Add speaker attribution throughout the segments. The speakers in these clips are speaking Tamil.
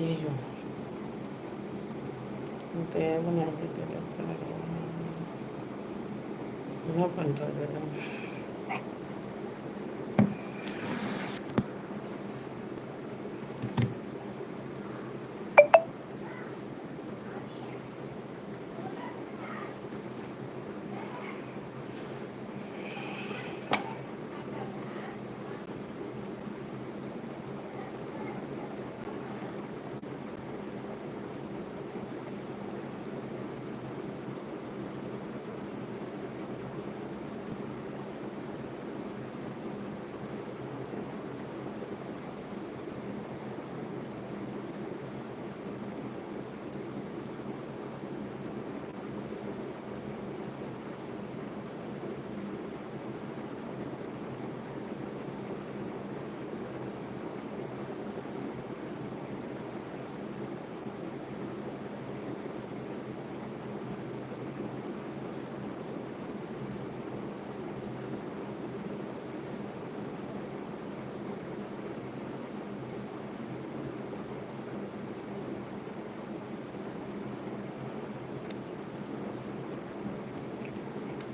Speaker 1: ஐயோ தேவனை என்ன பண்ணுறது?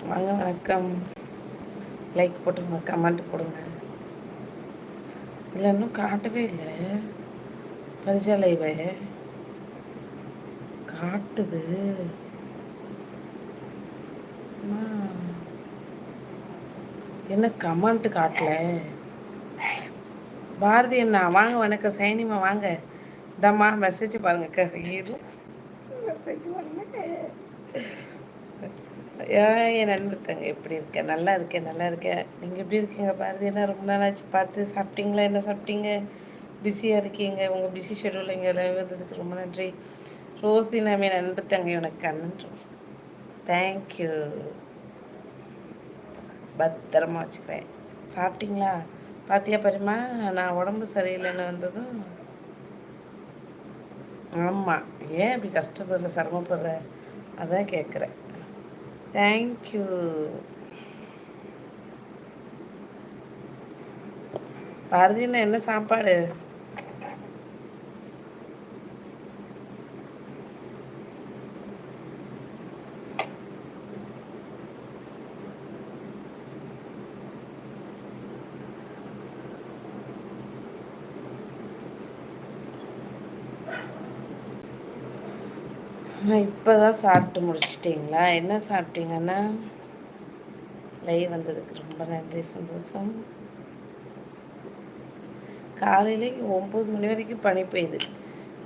Speaker 1: வாங்க, வணக்கம். லைக் போட்டுருங்க, கமெண்ட் போடுங்க. இல்லை இன்னும் காட்டவே இல்லை. பரிஜா லைவை காட்டுது. என்ன கமெண்ட் காட்டல? பாரதி அண்ணா வாங்க, வணக்கம். சைனிமா வாங்க. இதாம்மா மெசேஜ் பாருங்க. மெசேஜ் பாருங்க. என் நண்பத்தங்க எப்படி இருக்கேன்? நல்லா இருக்கேன், நல்லா இருக்கேன். நீங்கள் எப்படி இருக்கீங்க பாரதி அண்ணா? ரொம்ப நாள் ஆச்சு பார்த்து. சாப்பிட்டீங்களா? என்ன சாப்பிட்டீங்க? பிஸியாக இருக்கீங்க? உங்கள் பிஸி ஷெடியூல் இங்கே லைவ் வந்ததுக்கு ரொம்ப நன்றி. ரோஸ் தினாமே நண்பத்தங்க உனக்கு நன்றி. தேங்க்யூ. பத்திரமா வச்சுக்கிறேன். சாப்பிட்டீங்களா? பாத்தியா பரிமா, நான் உடம்பு சரியில்லைன்னு வந்ததும். ஆமாம், ஏன் இப்படி கஷ்டப்படுற, சிரமப்படுற? அதான் கேட்குறேன். தேங்க்யூ. பாரதினா என்ன சாப்பாடு? இப்போ தான் சாப்பிட்டு முடிச்சிட்டிங்களா? என்ன சாப்பிட்டீங்கன்னா? லைவ் வந்ததுக்கு ரொம்ப நன்றி, சந்தோஷம். காலையிலே 9 மணி வரைக்கும் பனி பெய்யுது.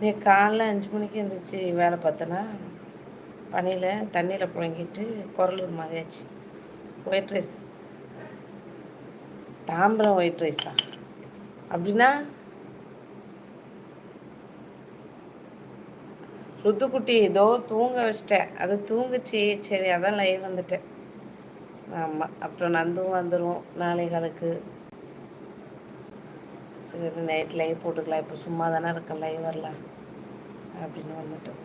Speaker 1: நீ காலைல 5 மணிக்கு எழுந்திரிச்சி வேலை பார்த்தேன்னா பனியில் தண்ணியில் புழங்கிட்டு குரல் ஒரு மாதிரியாச்சு. ஒயிட் ரைஸ், தாம்பரம் ஒயிட் ரைஸா? அப்படின்னா ருத்துக்குட்டி ஏதோ தூங்க வச்சிட்டேன். அது தூங்குச்சு. சரி, அதான் லைவ் வந்துட்டேன். ஆமாம், அப்புறம் நந்தும் வந்துடும் நாளை காலுக்கு. சரி, நைட் லைவ் போட்டுக்கலாம். இப்போ சும்மா தானே இருக்கேன், லைவ் வரலாம் அப்படின்னு வந்துட்டோம்.